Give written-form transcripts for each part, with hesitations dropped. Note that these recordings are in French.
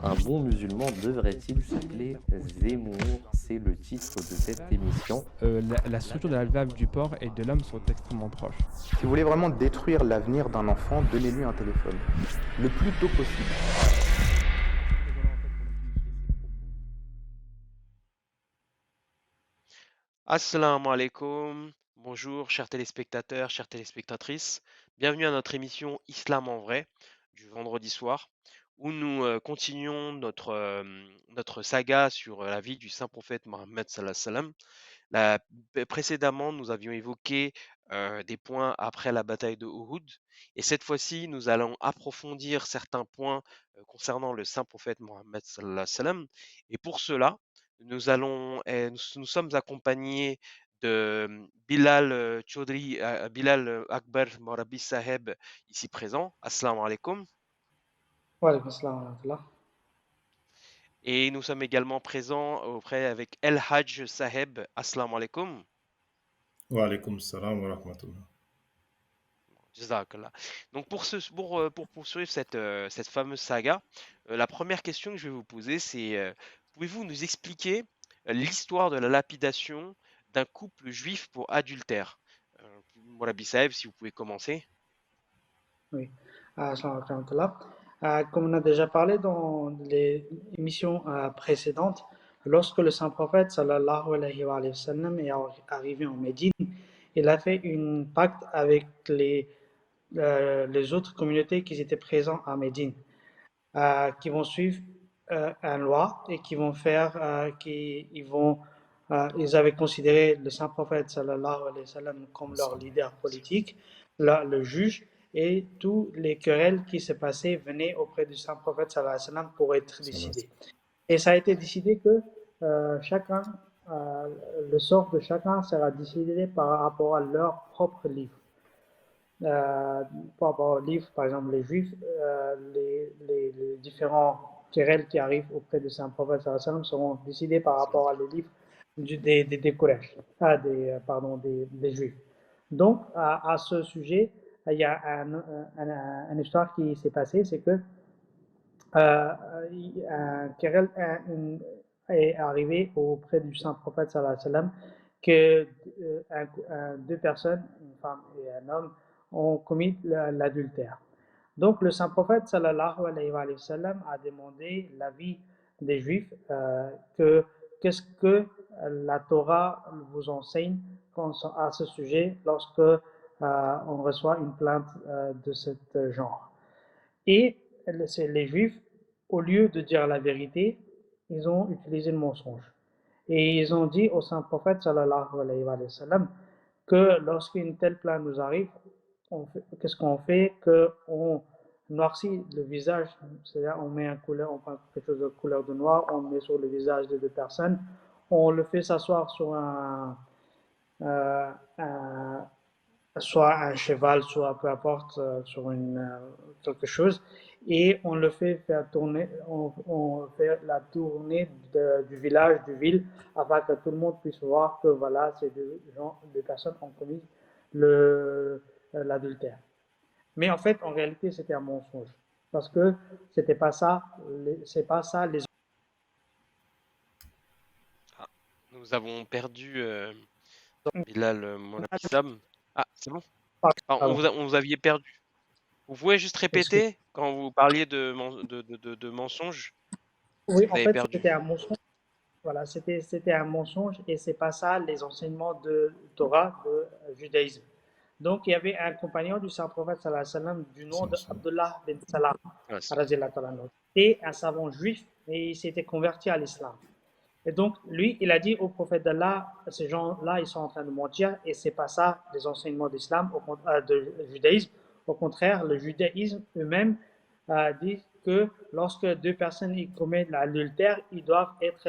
Un bon musulman devrait-il s'appeler Zemmour? C'est le titre de cette émission. La structure de la valve du porc et de l'homme sont extrêmement proches. Si vous voulez vraiment détruire l'avenir d'un enfant, donnez-lui un téléphone. Le plus tôt possible. Assalamu alaikum. Bonjour, chers téléspectateurs, chères téléspectatrices. Bienvenue à notre émission Islam en vrai du vendredi soir où nous continuons notre saga sur la vie du saint prophète Mohammed sallallahu alayhi wa sallam. Précédemment, nous avions évoqué des points après la bataille de Uhud et cette fois-ci, nous allons approfondir certains points concernant le saint prophète Mohammed sallallahu alayhi wa sallam. Et pour cela, nous sommes accompagnés de Bilal Chaudhry, Bilal Akbar Morabi Saheb, ici présent. Assalamu alaikum. Wa alaykoum assalam wa rahmatullah. Et nous sommes également présents auprès avec El Hajj Saheb. Assalamu alaikum. Wa alaykoum salam wa rahmatullah. Jazakallah. Donc pour poursuivre cette fameuse saga, la première question que je vais vous poser, c'est pouvez-vous nous expliquer l'histoire de la lapidation d'un couple juif pour adultère? Morabi Saeb, si vous pouvez commencer. Oui. Assalamu alaikum wa rahmatullah. Comme on a déjà parlé dans les émissions précédentes, lorsque le saint prophète sallallahu alayhi wa sallam est arrivé en Médine, il a fait un pacte avec les autres communautés qui étaient présentes à Médine, qui vont suivre une loi et qui vont ils avaient considéré le saint prophète sallallahu alayhi wa sallam comme leur leader politique, le juge, et tous les querelles qui se passaient venaient auprès du saint prophète sallallahu alayhi wa sallam pour être décidés. Et ça a été décidé que le sort de chacun sera décidé par rapport à leur propre livre. Par rapport au livre, par exemple, les juifs, les différents querelles qui arrivent auprès du saint prophète sallallahu alayhi wa sallam seront décidés par rapport à les livres des Quraysh, des juifs. Donc, à ce sujet, il y a une histoire qui s'est passée, c'est que un querelle est arrivé auprès du saint prophète sallallahu alayhi wa sallam que deux personnes, une femme et un homme, ont commis l'adultère. Donc le saint prophète sallallahu alayhi wa sallam a demandé l'avis des juifs qu'est-ce que la Torah vous enseigne à ce sujet lorsque on reçoit une plainte de ce genre. Et les juifs, au lieu de dire la vérité, ils ont utilisé le mensonge. Et ils ont dit au saint prophète sallallahu alayhi wa sallam que lorsqu'une telle plainte nous arrive, qu'est-ce qu'on fait? Qu'on noircit le visage, c'est-à-dire on prend quelque chose de couleur de noir, on met sur le visage de deux personnes, on le fait s'asseoir sur soit un cheval, soit peu importe, sur quelque chose, et on le fait faire tourner, on fait la tournée du village, du ville, afin que tout le monde puisse voir que voilà, ces deux personnes ont commis l'adultère. Mais en fait, en réalité, c'était un mensonge, parce que c'est pas ça les. Nous avons perdu Bilal Monabissam. Ah, c'est bon? On vous aviez perdu. Vous pouvez juste répéter quand vous parliez de mensonges? Oui, en fait, c'était un mensonge. Voilà, c'était un mensonge et c'est pas ça les enseignements de Torah, de judaïsme. Donc, il y avait un compagnon du saint prophète sallallahu alayhi wa sallam du nom de Abdullah bin Salam, et un savant juif, et il s'était converti à l'islam. Et donc, lui, il a dit au prophète d'Allah, ces gens-là, ils sont en train de mentir, et c'est pas ça les enseignements d'islam, de judaïsme. Au contraire, le judaïsme eux-mêmes dit que lorsque deux personnes commettent l'adultère, ils doivent être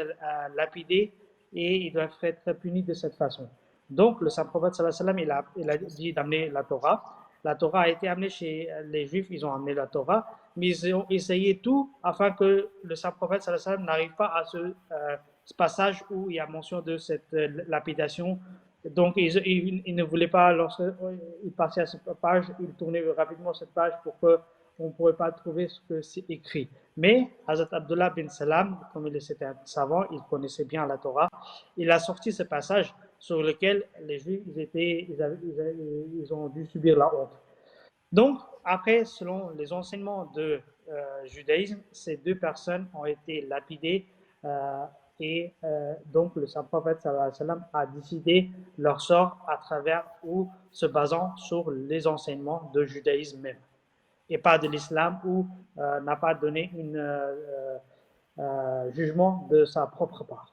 lapidés et ils doivent être punis de cette façon. Donc, le saint prophète sallallahu alayhi wa sallam, il a dit d'amener la Torah. La Torah a été amenée chez les Juifs, ils ont amené la Torah, mais ils ont essayé tout afin que le saint prophète sallallahu alayhi wa sallam n'arrive pas à ce passage où il y a mention de cette lapidation. Donc, ils ne voulaient pas, lorsqu'ils passaient à cette page, ils tournaient rapidement cette page pour que on ne pourrait pas trouver ce que c'est écrit. Mais Hazrat Abdullah bin Salam, comme il était un savant, il connaissait bien la Torah, il a sorti ce passage sur lequel les Juifs ils ont dû subir la honte. Donc, après, selon les enseignements de judaïsme, ces deux personnes ont été lapidées et donc le saint prophète sallallahu alayhi wa sallam a décidé leur sort à travers ou se basant sur les enseignements de judaïsme même et pas de l'islam ou n'a pas donné un jugement de sa propre part.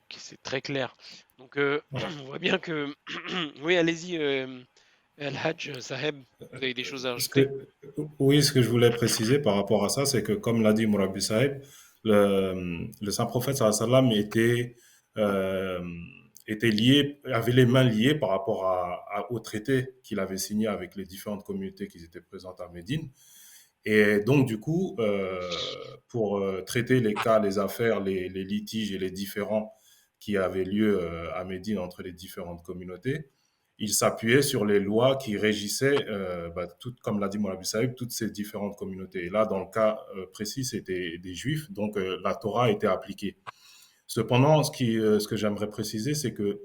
Ok, c'est très clair. Donc, on voit bien que... Oui, allez-y, Al-Hajj Saheb, vous avez des choses à ajouter? Oui, ce que je voulais préciser par rapport à ça, c'est que comme l'a dit Mourabi Saïb, le saint prophète sallam était lié, avait les mains liées par rapport au traité qu'il avait signé avec les différentes communautés qui étaient présentes à Médine. Et donc, du coup, pour traiter les cas, les affaires, les litiges et les différends qui avaient lieu à Médine entre les différentes communautés, il s'appuyait sur les lois qui régissaient, comme l'a dit Moulabi Saïb, toutes ces différentes communautés. Et là, dans le cas précis, c'était des juifs, donc la Torah était appliquée. Cependant, ce que j'aimerais préciser, c'est que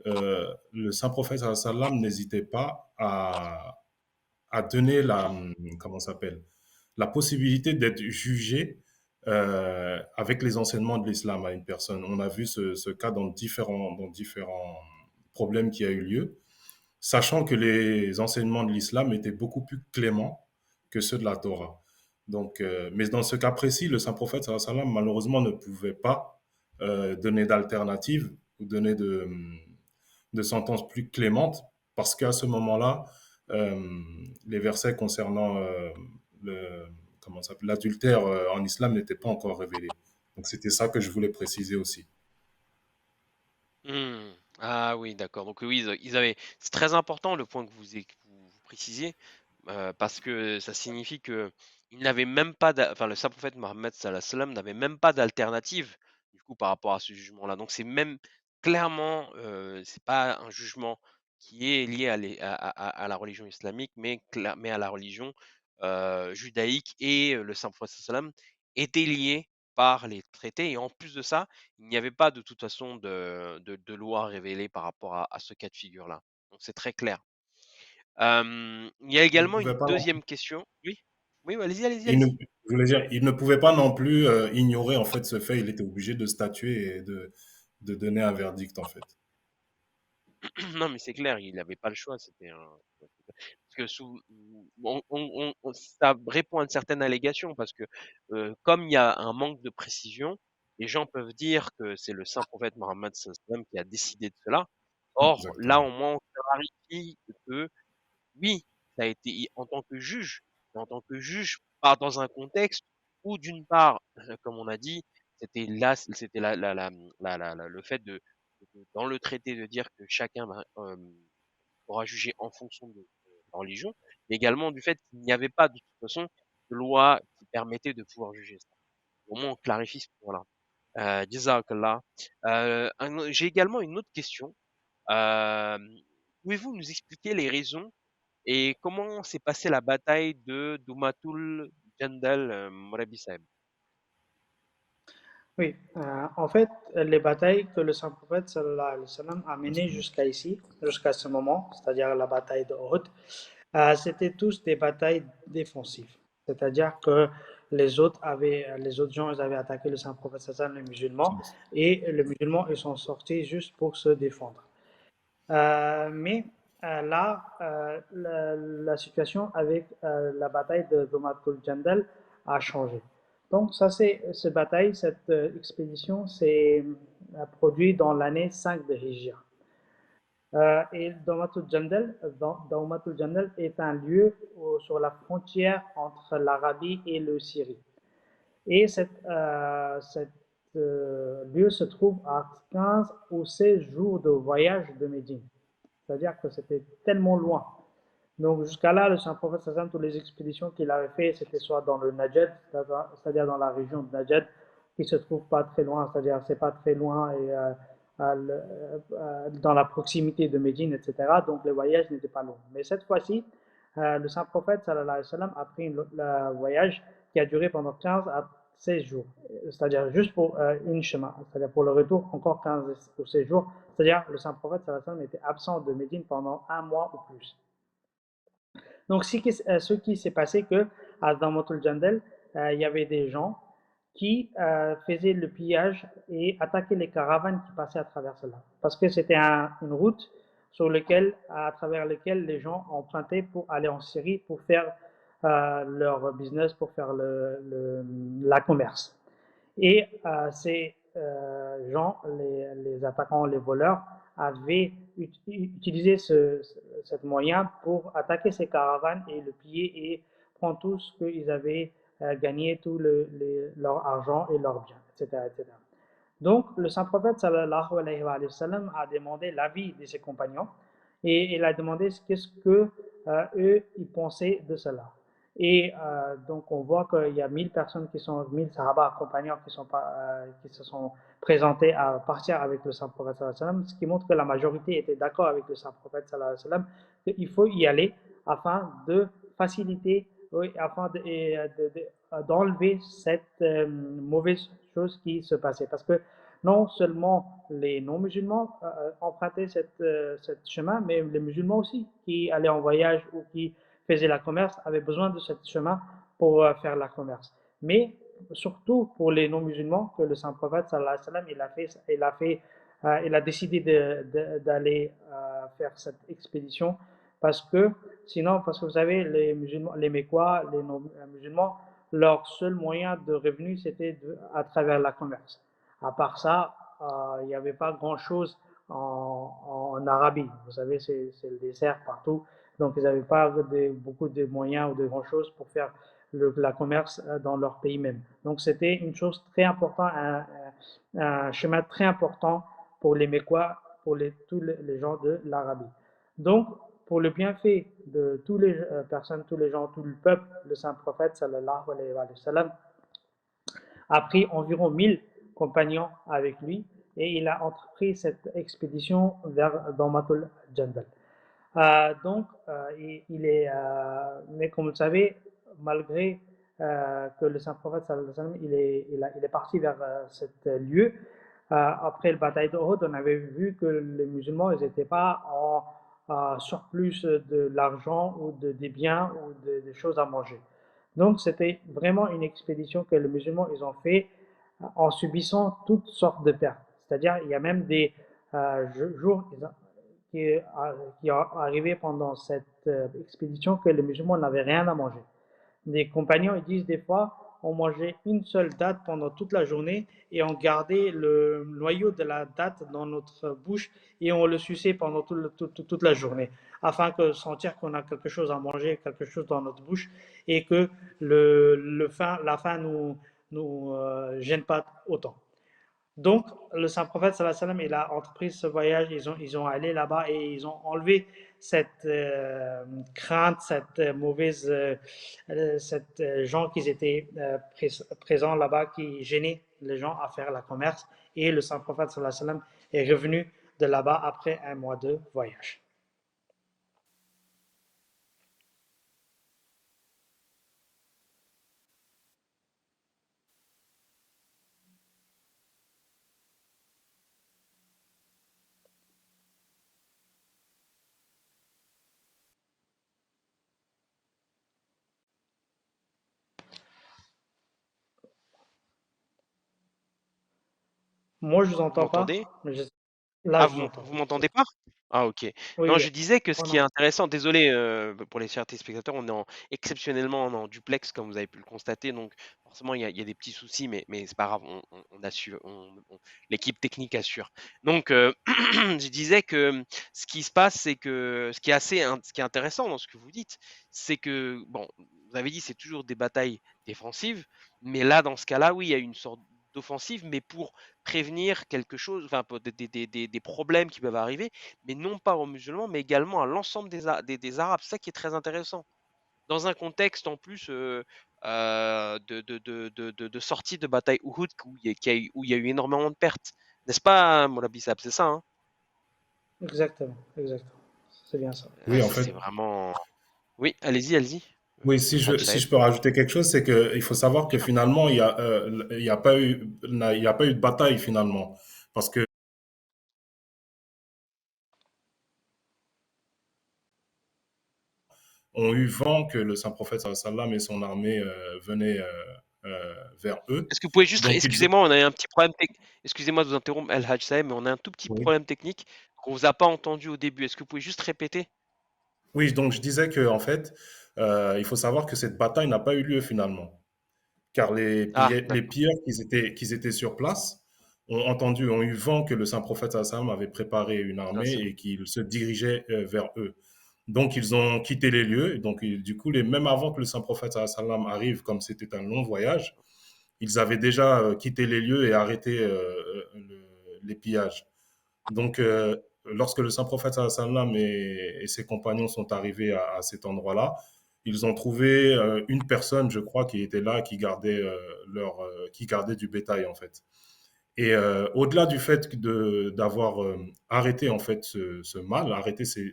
le saint prophète sallam n'hésitait pas à donner la possibilité d'être jugé avec les enseignements de l'islam à une personne. On a vu ce cas dans différents problèmes qui a eu lieu, sachant que les enseignements de l'islam étaient beaucoup plus cléments que ceux de la Torah. Donc, mais dans ce cas précis, le saint prophète sallam malheureusement ne pouvait pas donner d'alternative ou donner de sentences plus clémentes parce qu'à ce moment-là, les versets concernant l'adultère en islam n'étaient pas encore révélés. Donc c'était ça que je voulais préciser aussi. Ah oui, d'accord. Donc oui, ils avaient. C'est très important le point que vous précisiez, parce que ça signifie que il n'avait même pas, enfin le saint prophète Mohammed sallallahu alayhi wa sallam n'avait même pas d'alternative du coup par rapport à ce jugement-là. Donc c'est même clairement, c'est pas un jugement qui est lié à la religion islamique, mais à la religion judaïque et le saint prophète sallallahu alayhi wa sallam était lié par les traités. Et en plus de ça, il n'y avait pas de toute façon de loi révélée par rapport à ce cas de figure-là. Donc c'est très clair. Il y a Il ne également pouvait une pas non, deuxième question. Oui, oui, allez-y, allez-y, il ne, allez-y. je voulais dire, il ne pouvait pas non plus ignorer en fait ce fait. Il était obligé de statuer et de donner un verdict en fait. Non, mais c'est clair, il n'avait pas le choix. C'était un... Parce que ça répond à une certaine allégation, parce que comme il y a un manque de précision, les gens peuvent dire que c'est le saint prophète Mohammed sallallahu alayhi wa sallam qui a décidé de cela. Or, là, Exactement. au moins, on clarifie que oui, ça a été en tant que juge, mais en tant que juge, pas dans un contexte où d'une part, comme on a dit, c'était le fait dans le traité de dire que chacun pourra juger en fonction de la religion, mais également du fait qu'il n'y avait pas de toute façon de loi qui permettait de pouvoir juger ça. Au moins, on clarifie ce point-là. Jazakallah. J'ai également une autre question. Euh, Pouvez-vous nous expliquer les raisons et comment s'est passée la bataille de Dumatul Jandal, Morabi Saeb? Oui, en fait, les batailles que le saint prophète sallallahu alayhi wa sallam a menées jusqu'à ici, jusqu'à ce moment, c'est-à-dire la bataille de Uhud, c'était tous des batailles défensives. C'est-à-dire que les autres gens, ils avaient attaqué le saint prophète sallallahu alayhi wa sallam, les musulmans, et les musulmans, ils sont sortis juste pour se défendre. Mais là, la situation avec la bataille de Domatul Jandal a changé. Donc, cette bataille, cette expédition s'est produite dans l'année 5 de Hijra. Et Daumatul Jandal est un lieu sur la frontière entre l'Arabie et le Syrie. Et cet lieu se trouve à 15 ou 16 jours de voyage de Médine. C'est-à-dire que c'était tellement loin. Donc jusqu'à là, le saint prophète sallam, toutes les expéditions qu'il avait fait, c'était soit dans le Najd, c'est-à-dire dans la région de Najd, qui se trouve pas très loin, c'est-à-dire c'est pas très loin et dans la proximité de Médine, etc. Donc les voyages n'étaient pas longs. Mais cette fois-ci, le saint prophète sallallahu alayhi wa sallam a pris le voyage qui a duré pendant 15 à 16 jours, c'est-à-dire juste pour une chemin, c'est-à-dire pour le retour encore 15 ou 16 jours, c'est-à-dire le saint prophète sallallahu alayhi wa sallam était absent de Médine pendant 1 mois ou plus. Donc ce qui s'est passé que à Damatul Jandal, il y avait des gens qui faisaient le pillage et attaquaient les caravanes qui passaient à travers cela. Parce que c'était une route à travers laquelle les gens empruntaient pour aller en Syrie pour faire leur business, pour faire la commerce. Et ces gens, les attaquants, les voleurs, avaient utilisé ce moyen pour attaquer ces caravanes et le piller et prendre tout ce qu'ils avaient gagné, tout leur argent et leurs biens, etc., etc. Donc, le saint prophète sallallahu alayhi wa sallam a demandé l'avis de ses compagnons et il a demandé qu'est-ce que eux ils pensaient de cela. Et donc on voit qu'il y a 1000 personnes 1000 sahaba compagnons qui se sont présentés à partir avec le saint prophète sallallahu alayhi wa sallam, ce qui montre que la majorité était d'accord avec le saint prophète sallallahu alayhi wa sallam qu'il faut y aller afin de faciliter, afin d'enlever cette mauvaise chose qui se passait. Parce que non seulement les non-musulmans empruntaient cette chemin, mais les musulmans aussi, qui allaient en voyage ou qui faisaient la commerce, avaient besoin de ce chemin pour faire la commerce. Mais surtout pour les non-musulmans, que le saint prophète sallallahu alayhi wa sallam, il a décidé d'aller faire cette expédition parce que vous savez, les musulmans, les Mécois, les non-musulmans, leur seul moyen de revenu, c'était à travers la commerce. À part ça, il n'y avait pas grand-chose en Arabie. Vous savez, c'est le désert partout. Donc, ils n'avaient pas beaucoup de moyens ou de grand-chose pour faire la commerce dans leur pays même. Donc, c'était une chose très importante, un chemin très important pour les Mécois, pour tous les gens de l'Arabie. Donc, pour le bienfait de toutes les personnes, tous les gens, tout le peuple, le saint prophète sallallahu alayhi wa sallam a pris environ 1000 compagnons avec lui et il a entrepris cette expédition vers Damatul Jandal. Mais comme vous le savez, malgré que le saint prophète sallallahu alayhi wa sallam, il est parti vers cet lieu, après la bataille d'Uhud, on avait vu que les musulmans, ils n'étaient pas en surplus de l'argent ou des biens ou des choses à manger. Donc c'était vraiment une expédition que les musulmans ils ont fait en subissant toutes sortes de pertes. C'est-à-dire il y a même des jours qui arrivaient pendant cette expédition que les musulmans n'avaient rien à manger. Les compagnons ils disent des fois on mangeait une seule date pendant toute la journée et on gardait le noyau de la date dans notre bouche et on le suçait pendant toute la journée afin de sentir qu'on a quelque chose à manger, quelque chose dans notre bouche et que la faim nous gêne pas autant. Donc, le saint prophète sallallahu alayhi wa sallam, il a entrepris ce voyage, ils ont allé là-bas et ils ont enlevé cette crainte, cette mauvaise, cette gens qui étaient présents là-bas, qui gênaient les gens à faire la commerce. Et le saint prophète sallallahu alayhi wa sallam est revenu de là-bas après 1 mois de voyage. Moi, je vous entends pas. Là, vous m'entendez pas? Ah, ok. Oui, non, oui. je disais que ce qui est intéressant, désolé pour les chers téléspectateurs, on est exceptionnellement en duplex, comme vous avez pu le constater, donc forcément il y a des petits soucis, mais c'est pas grave, on assure, l'équipe technique assure. Donc, je disais que ce qui se passe, c'est que ce qui est intéressant dans ce que vous dites, c'est que, bon, vous avez dit c'est toujours des batailles défensives, mais là, dans ce cas-là, oui, il y a une sorte d'offensive, mais pour prévenir quelque chose, enfin des problèmes qui peuvent arriver, mais non pas aux musulmans, mais également à l'ensemble des Arabes. C'est ça qui est très intéressant. Dans un contexte en plus de sortie de bataille Uhud où il y a eu énormément de pertes. N'est-ce pas, Moula Bissab? C'est ça, hein? Exactement. C'est bien ça. Oui, en fait. C'est vraiment... Oui, allez-y, allez-y. Oui, si Al-Hajj si Saeb. je peux rajouter quelque chose, c'est qu'il faut savoir que finalement, il y a pas eu, il y a pas eu de bataille finalement. Parce que ont eu vent que le saint prophète sallam et son armée venaient vers eux. Est-ce que vous pouvez juste, Donc ils ont... excusez-moi, on a un petit problème excusez-moi de vous interrompre, Al-Hajj Saeb, mais on a un tout petit Oui. problème technique qu'on vous a pas entendu au début. Est-ce que vous pouvez juste répéter? Oui, donc je disais que en fait, il faut savoir que cette bataille n'a pas eu lieu finalement, car Ah, les d'accord. pilleurs qui étaient sur place ont entendu, ont eu vent que le saint prophète sallam avait préparé une Ah, armée c'est bon. et qu'il se dirigeait vers eux. Donc, ils ont quitté les lieux. Donc, du coup, même avant que le saint prophète sallam arrive, comme c'était un long voyage, ils avaient déjà quitté les lieux et arrêté les pillages. Donc, lorsque le saint prophète sallam et ses compagnons sont arrivés à cet endroit-là, ils ont trouvé une personne, je crois, qui était là, qui gardait du bétail, en fait. Et au-delà du fait d'avoir arrêté en fait ce mal, arrêté ces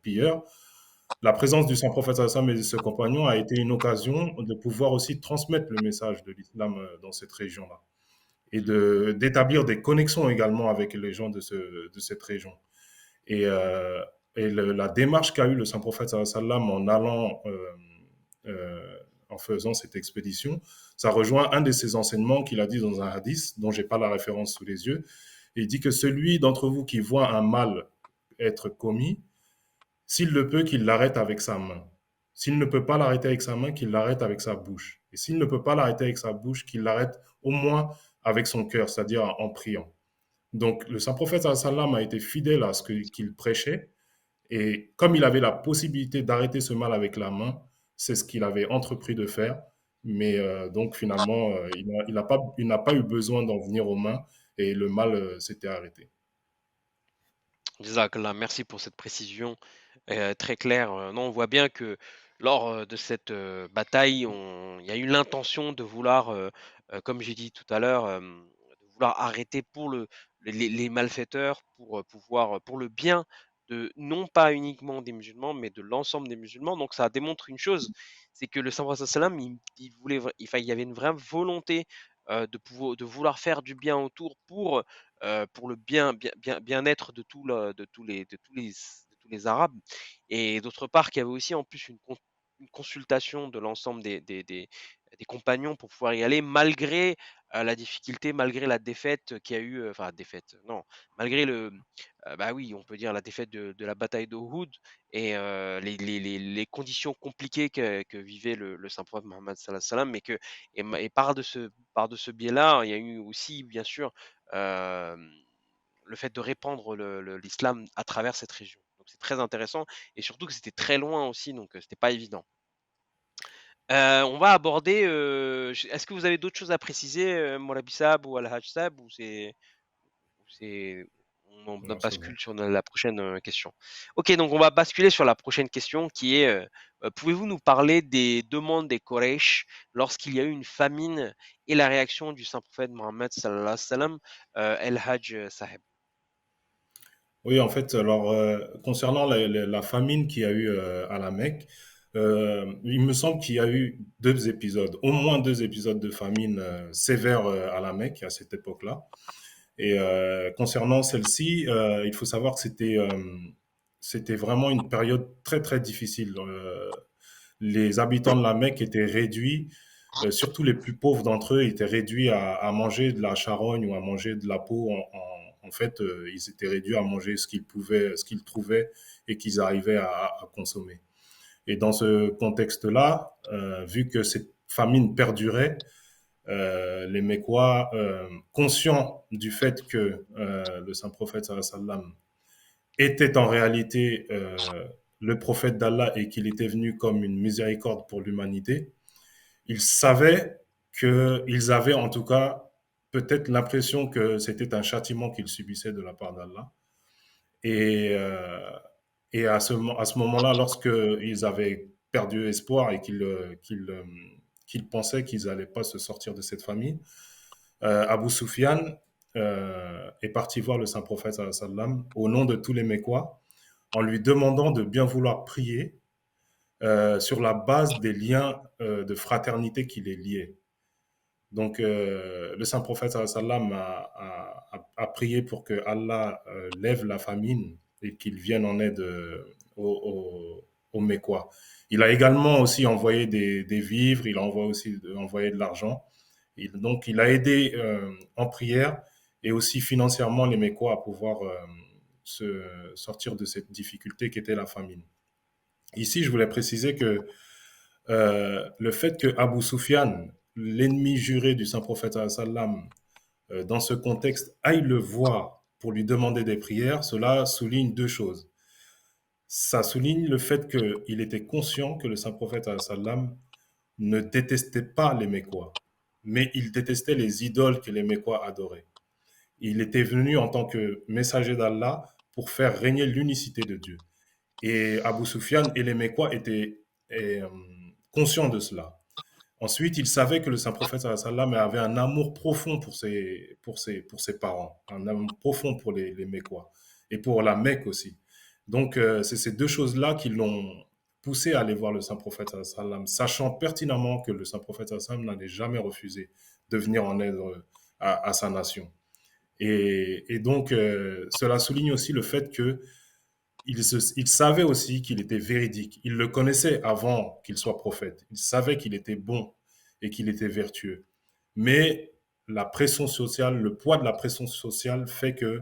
pilleurs, la présence du saint prophète sallam et de ses compagnons a été une occasion de pouvoir aussi transmettre le message de l'islam dans cette région-là et d'établir des connexions également avec les gens de cette région. Et, la démarche qu'a eu le saint prophète sallam en allant, en faisant cette expédition, ça rejoint un de ses enseignements qu'il a dit dans un hadith, dont j'ai pas la référence sous les yeux. Il dit que celui d'entre vous qui voit un mal être commis, s'il le peut, qu'il l'arrête avec sa main. S'il ne peut pas l'arrêter avec sa main, qu'il l'arrête avec sa bouche. Et s'il ne peut pas l'arrêter avec sa bouche, qu'il l'arrête au moins avec son cœur, c'est-à-dire en priant. Donc, le saint prophète sallam a été fidèle à ce qu'il prêchait. Et comme il avait la possibilité d'arrêter ce mal avec la main, c'est ce qu'il avait entrepris de faire. Mais donc, finalement, il n'a pas eu besoin d'en venir aux mains et le mal s'était arrêté. Jazakallah, merci pour cette précision très claire. Non, on voit bien que lors de cette bataille, il y a eu l'intention de vouloir, comme j'ai dit tout à l'heure, de vouloir arrêter pour les malfaiteurs, pour pouvoir, pour le bien de non pas uniquement des musulmans, mais de l'ensemble des musulmans. Donc ça démontre une chose, c'est que le Prophète sallam, il voulait, enfin, il y avait une vraie volonté de vouloir faire du bien autour pour le bien-être de de tous les Arabes. Et d'autre part, qu'il y avait aussi en plus une consultation de l'ensemble des compagnons pour pouvoir y aller, malgré la difficulté, malgré la défaite qu'il y a eu, enfin défaite, non, malgré bah oui, on peut dire la défaite de la bataille d'Uhud et les conditions compliquées que vivait le saint prophète Mohammed sallallahu alayhi wa sallam, mais et par de ce biais-là, il y a eu aussi, bien sûr, le fait de répandre l'islam à travers cette région. Donc c'est très intéressant et surtout que c'était très loin aussi, donc c'était pas évident. On va aborder, est-ce que vous avez d'autres choses à préciser, Moulabi Sab ou Al-Hajj Sab, ou c'est on Non, c'est bon. bascule sur la prochaine question. Ok, donc on va basculer sur la prochaine question qui est, pouvez-vous nous parler des demandes des Quraysh lorsqu'il y a eu une famine et la réaction du saint prophète Mohammed sallallahu alayhi wa sallam, El-Hajj Saheb? Oui, en fait, alors, concernant la famine qu'il y a eu à la Mecque, il me semble qu'il y a eu deux épisodes, au moins deux épisodes de famine sévère à la Mecque à cette époque-là. Et concernant celle-ci, il faut savoir que c'était vraiment une période très, très difficile. Les habitants de la Mecque étaient réduits, surtout les plus pauvres d'entre eux, étaient réduits à manger de la charogne ou à manger de la peau. En fait, ils étaient réduits à manger ce qu'ils pouvaient, ce qu'ils trouvaient et qu'ils arrivaient à consommer. Et dans ce contexte-là, vu que cette famine perdurait, les Mécois, conscients du fait que le saint prophète sallam était en réalité le prophète d'Allah et qu'il était venu comme une miséricorde pour l'humanité, ils savaient qu'ils avaient en tout cas peut-être l'impression que c'était un châtiment qu'ils subissaient de la part d'Allah. Et, à ce moment-là, lorsqu'ils avaient perdu espoir et qu'ils pensaient qu'ils n'allaient pas se sortir de cette famille, Abu Sufyan est parti voir le saint prophète sallam au nom de tous les Mécois en lui demandant de bien vouloir prier sur la base des liens de fraternité qui les liaient. Donc, le saint prophète sallam a prié pour que Allah lève la famine et qu'il vienne en aide aux Mécois. Il a également aussi envoyé des vivres, il a envoyé de l'argent. Donc, il a aidé en prière et aussi financièrement les Mécois à pouvoir se sortir de cette difficulté qu'était la famine. Ici, je voulais préciser que le fait que Abu Sufyan, l'ennemi juré du saint prophète sallam, dans ce contexte, aille le voir pour lui demander des prières, cela souligne deux choses. Ça souligne le fait qu'il était conscient que le saint prophète sallam ne détestait pas les Mécois, mais il détestait les idoles que les Mécois adoraient. Il était venu en tant que messager d'Allah pour faire régner l'unicité de Dieu. Et Abu Sufyan et les Mécois étaient conscients de cela. Ensuite, il savait que le saint prophète sallam avait un amour profond pour ses parents, un amour profond pour les Mécois et pour la Mecque aussi. Donc, c'est ces deux choses-là qui l'ont poussé à aller voir le saint prophète sallam, sachant pertinemment que le saint prophète sallam n'allait jamais refuser de venir en aide à sa nation. Et donc, cela souligne aussi le fait que il savait aussi qu'il était véridique. Il le connaissait avant qu'il soit prophète. Il savait qu'il était bon et qu'il était vertueux. Mais la pression sociale, le poids de la pression sociale fait que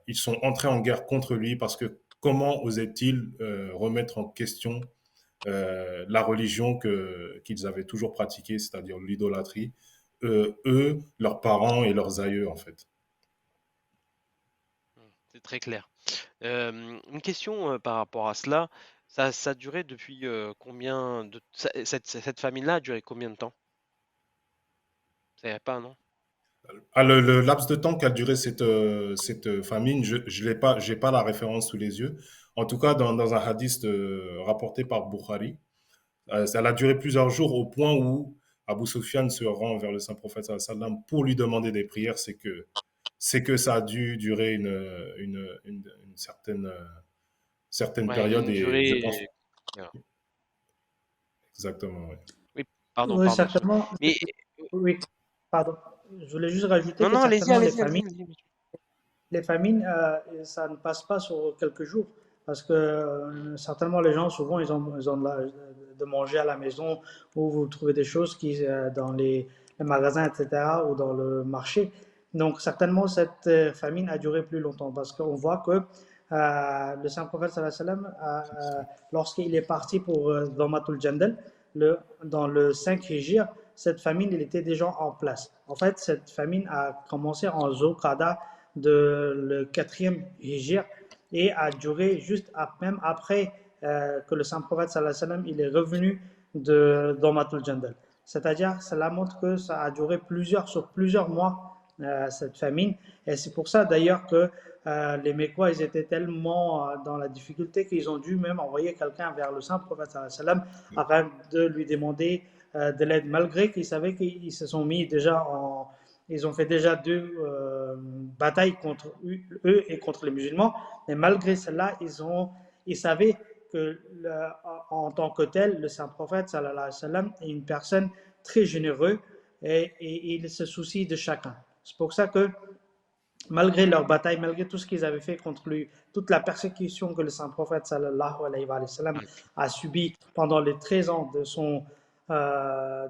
ils sont entrés en guerre contre lui parce que comment osait-il remettre en question la religion qu'ils avaient toujours pratiquée, c'est-à-dire l'idolâtrie, eux, leurs parents et leurs aïeux en fait. C'est très clair. Une question par rapport à cela, ça a duré depuis combien de... Cette famine-là a duré combien de temps? Vous savez pas, non? Le laps de temps qu'a duré cette famine, je n'ai pas, j'ai pas la référence sous les yeux. En tout cas, dans un hadith rapporté par Bukhari, ça a duré plusieurs jours au point où Abu Sufyan se rend vers le saint prophète sallam pour lui demander des prières. C'est que ça a dû durer une certaine Ouais, période une et durée. je pense Voilà. exactement. Ouais. Oui, pardon, Oui, pardon. certainement. Mais Oui, pardon. Je voulais juste rajouter non, que non, allez-y, certainement allez-y, allez-y, allez-y. les famines, ça ne passe pas sur quelques jours. Parce que certainement, les gens, souvent, ils ont de manger à la maison ou vous trouvez des choses qui, dans les magasins, etc., ou dans le marché. Donc, certainement, cette famine a duré plus longtemps parce qu'on voit que le saint prophète, sallallahu alayhi wa sallam, lorsqu'il est parti pour Dhammatul Jandal, dans le 5 Hijr, cette famine, il était déjà en place. En fait, cette famine a commencé en Zulqa'da de le 4e Hijr et a duré juste même après que le saint prophète sallallahu alayhi wa sallam, il est revenu de Dhammatul Jandal. C'est-à-dire, cela montre que ça a duré sur plusieurs mois, cette famine. Et c'est pour ça d'ailleurs que les Mécois, ils étaient tellement dans la difficulté qu'ils ont dû même envoyer quelqu'un vers le saint prophète sallallahu alayhi wa sallam afin de lui demander de l'aide, malgré qu'ils savaient qu'ils se sont mis déjà ils ont fait déjà 2 batailles contre eux et contre les musulmans, mais malgré cela, ils savaient que en tant que tel, le saint prophète sallallahu alayhi wa sallam est une personne très généreuse et il se soucie de chacun. C'est pour ça que malgré leur bataille, malgré tout ce qu'ils avaient fait contre lui, toute la persécution que le saint prophète sallallahu alayhi wa sallam a subi pendant les 13 ans de son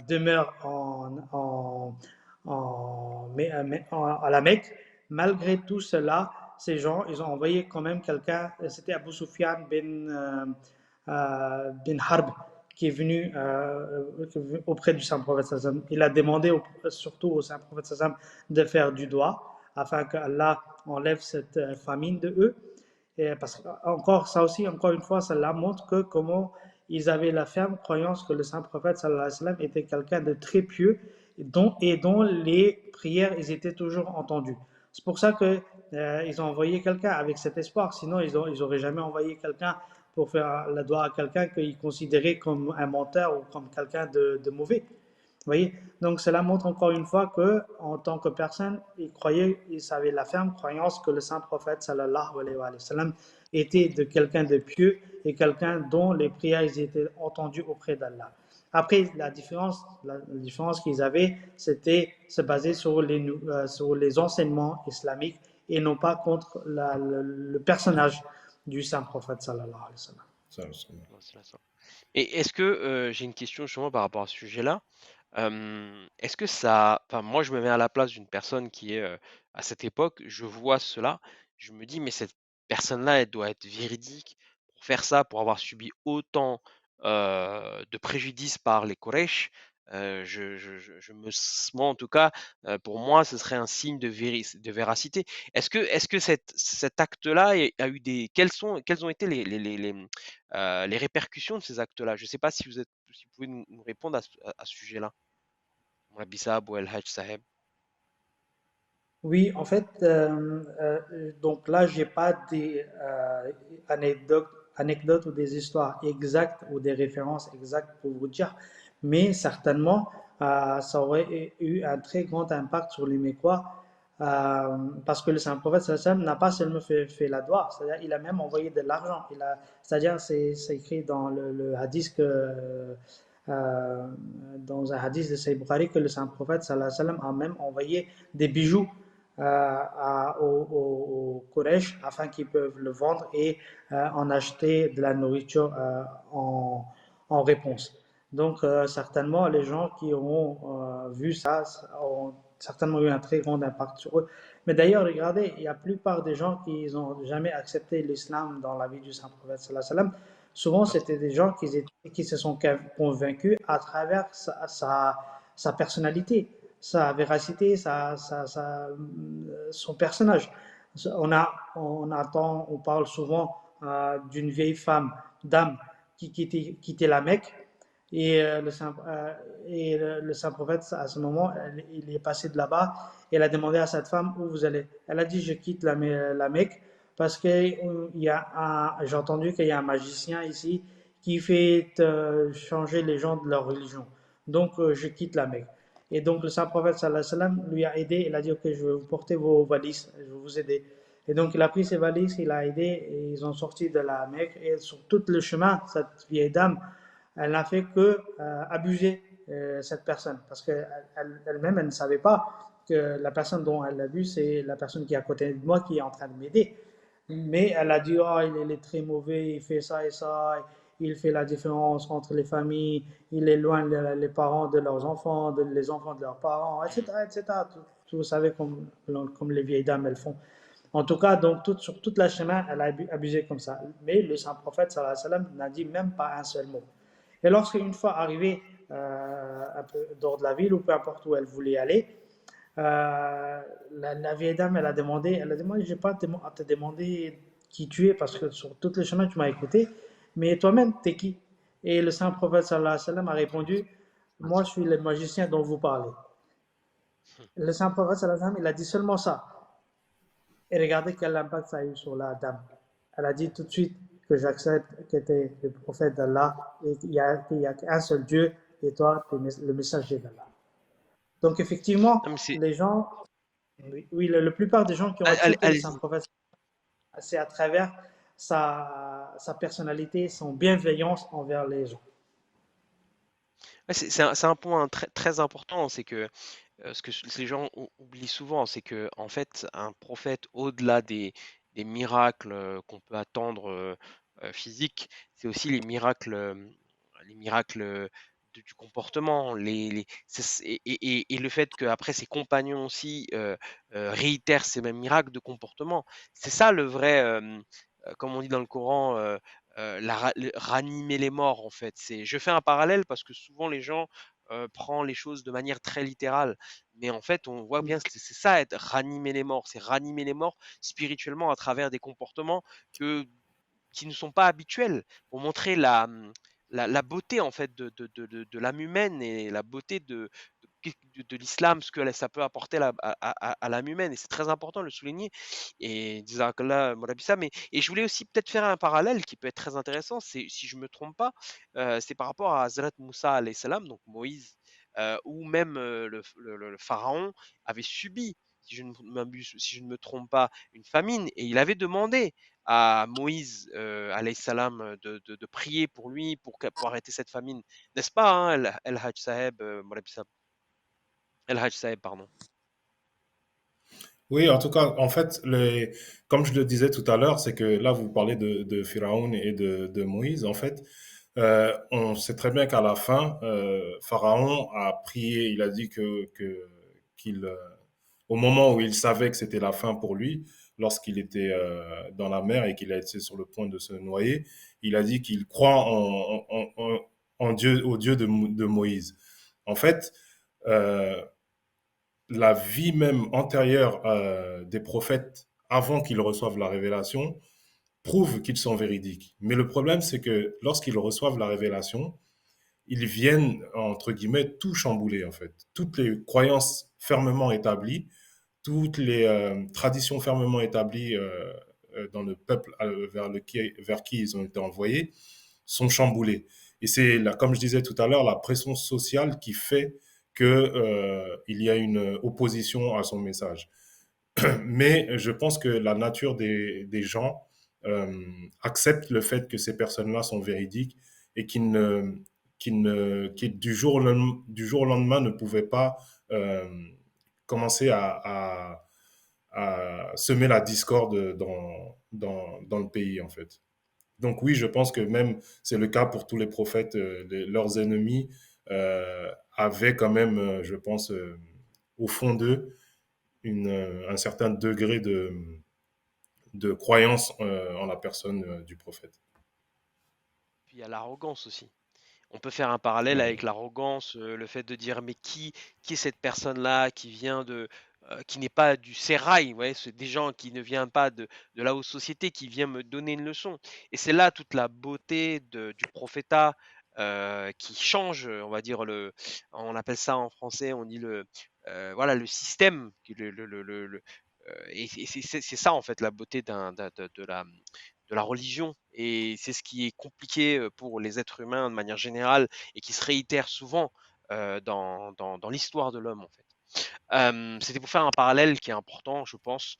demeure à la Mecque, malgré tout cela, ces gens, ils ont envoyé quand même quelqu'un, c'était Abu Sufyan bin Harb, qui est venu auprès du saint prophète sallallahu alayhi wa sallam. Il a demandé surtout au saint prophète sallallahu alayhi wa sallam de faire du doigt afin qu'Allah enlève cette famine de eux. Et parce que encore une fois, cela montre que comment ils avaient la ferme croyance que le saint prophète sallallahu alayhi wa sallam était quelqu'un de très pieux et dont les prières ils étaient toujours entendues. C'est pour ça que ils ont envoyé quelqu'un avec cet espoir. Sinon, ils n'auraient jamais envoyé quelqu'un pour faire la doigt à quelqu'un qu'ils considéraient comme un menteur ou comme quelqu'un de mauvais. Vous voyez? Donc cela montre encore une fois que, en tant que personne, ils avaient la ferme croyance que le saint prophète sallallahu alayhi wa sallam était de quelqu'un de pieux et quelqu'un dont les prières étaient entendues auprès d'Allah. Après, la différence qu'ils avaient, c'était se baser sur les enseignements islamiques et non pas contre le personnage du saint prophète sallallahu alayhi wa sallam. Ça, c'est- Ouais, c'est ça. Et est-ce que j'ai une question justement par rapport à ce sujet-là? Est-ce que ça, enfin moi je me mets à la place d'une personne qui est à cette époque, je vois cela, je me dis mais cette personne-là elle doit être véridique pour faire ça, pour avoir subi autant de préjudice par les Quraysh. Moi en tout cas, pour moi ce serait un signe de véracité. Est-ce que cet acte-là a eu quelles ont été les répercussions de ces actes-là? Je ne sais pas si si vous pouvez nous répondre à ce sujet-là. Mouabissa ou El Hajj Saheb. Oui, en fait, donc là, j'ai pas des anecdotes ou des histoires exactes ou des références exactes pour vous dire, mais certainement, ça aurait eu un très grand impact sur les Mécois, parce que le Saint-Prophète sallallahu alayhi wa sallam n'a pas seulement fait la doua, c'est-à-dire il a même envoyé de l'argent. C'est-à-dire, c'est écrit dans le hadith dans un hadith de Sahih Bukhari que le Saint-Prophète sallallahu alayhi wa sallam a même envoyé des bijoux aux Quraysh afin qu'ils peuvent le vendre et en acheter de la nourriture en réponse. Donc, certainement, les gens qui auront vu ça ont certainement eu un très grand impact sur eux. Mais d'ailleurs, regardez, il y a la plupart des gens qui n'ont jamais accepté l'islam dans la vie du Saint-Prophète sallallahu alayhi wa sallam. Souvent, c'était des gens qui se sont convaincus à travers sa personnalité, sa véracité, son personnage. On parle souvent d'une vieille dame qui quittait la Mecque et le saint prophète, à ce moment, il est passé de là-bas et elle a demandé à cette femme où vous allez. Elle a dit je quitte la Mecque parce que j'ai entendu qu'il y a un magicien ici qui fait changer les gens de leur religion. Donc je quitte la Mecque. Et donc le saint prophète sallallahu alayhi wa sallam lui a aidé. Il a dit ok, je vais vous porter vos valises, je vais vous aider. Et donc il a pris ses valises, il a aidé et ils ont sorti de la Mecque. Et sur tout le chemin, cette vieille dame, elle n'a fait que abuser cette personne parce qu'elle-même, elle ne savait pas que la personne dont elle a vu, c'est la personne qui est à côté de moi qui est en train de m'aider. Mais elle a dit, oh, il est très mauvais, il fait ça et ça, il fait la différence entre les familles, il éloigne les parents de leurs enfants, les enfants de leurs parents, etc. etc. Vous savez, comme les vieilles dames, elles font. En tout cas, donc, sur toute la chemin, elle a abusé comme ça. Mais le saint prophète, sallallahu alayhi wa sallam, n'a dit même pas un seul mot. Et lorsqu'une fois arrivée un peu dehors de la ville, ou peu importe où elle voulait aller, la vieille dame, elle a demandé, je n'ai pas à te demander qui tu es, parce que sur tous les chemins, tu m'as écouté, mais toi-même, t'es qui? Et le saint prophète sallallahu alayhi wa sallam a répondu, moi, je suis le magicien dont vous parlez. Le saint prophète sallallahu alayhi wa sallam, il a dit seulement ça. Et regardez quel impact ça a eu sur la dame. Elle a dit tout de suite que j'accepte que tu es le prophète d'Allah et qu'il n'y a qu'un seul Dieu et toi, tu es le messager d'Allah. Donc effectivement, les gens, oui, la plupart des gens qui ont accepté le saint prophète, c'est à travers sa personnalité, son bienveillance envers les gens. C'est un point très, très important, c'est que ce que les gens oublient souvent, c'est que en fait, un prophète, au-delà des miracles qu'on peut attendre physiques, c'est aussi les miracles du comportement, et le fait qu'après ses compagnons aussi réitèrent ces mêmes miracles de comportement. C'est ça le vrai, comme on dit dans le Coran, ranimer les morts en fait. Je fais un parallèle parce que souvent les gens prennent les choses de manière très littérale, mais en fait on voit bien que c'est ça, être ranimer les morts, c'est ranimer les morts spirituellement à travers des comportements qui ne sont pas habituels, pour montrer la beauté en fait de l'âme humaine et la beauté de l'islam, ce que ça peut apporter à l'âme humaine. Et c'est très important de le souligner. Et Jazakallah Morabissa. Et je voulais aussi peut-être faire un parallèle qui peut être très intéressant, c'est, si je ne me trompe pas, c'est par rapport à Hazrat Moussa alayhi salam, donc Moïse, où même le pharaon avait subi si je ne m'abuse, si je ne me trompe pas, une famine, et il avait demandé à Moïse, alayhi salam, de prier pour lui, pour arrêter cette famine. N'est-ce pas, hein, El Hajj Saheb, Moulay Bissab El Hajj Saheb, pardon. Oui, en tout cas, en fait, comme je le disais tout à l'heure, c'est que là, vous parlez de Pharaon et de Moïse. En fait, on sait très bien qu'à la fin, Pharaon a prié, il a dit qu'il, au moment où il savait que c'était la fin pour lui, lorsqu'il était dans la mer et qu'il a été sur le point de se noyer, il a dit qu'il croit en Dieu, au Dieu de Moïse. En fait, euh, la vie même antérieure des prophètes avant qu'ils reçoivent la révélation prouve qu'ils sont véridiques. Mais le problème, c'est que lorsqu'ils reçoivent la révélation, ils viennent, entre guillemets, tout chambouler, en fait. Toutes les croyances fermement établies, toutes les traditions fermement établies dans le peuple vers qui ils ont été envoyés sont chamboulées. Et c'est, comme je disais tout à l'heure, la pression sociale qui fait qu'il y a une opposition à son message. Mais je pense que la nature des gens accepte le fait que ces personnes-là sont véridiques et qui du jour au lendemain ne pouvaient pas euh, commencer à semer la discorde dans le pays, en fait. Donc oui, je pense que même c'est le cas pour tous les prophètes, leurs ennemis avaient quand même, je pense, au fond d'eux, un certain degré de croyance en la personne du prophète. Puis il y a l'arrogance aussi. On peut faire un parallèle Ouais. avec l'arrogance, le fait de dire mais qui est cette personne-là qui vient qui n'est pas du sérail, ouais, c'est des gens qui ne viennent pas de la haute société, qui vient me donner une leçon. Et c'est là toute la beauté du prophétat qui change, on va dire on appelle ça en français, on dit voilà le système, et c'est ça en fait la beauté de la religion. Et c'est ce qui est compliqué pour les êtres humains de manière générale et qui se réitère souvent dans l'histoire de l'homme, en fait. C'était pour faire un parallèle qui est important, je pense,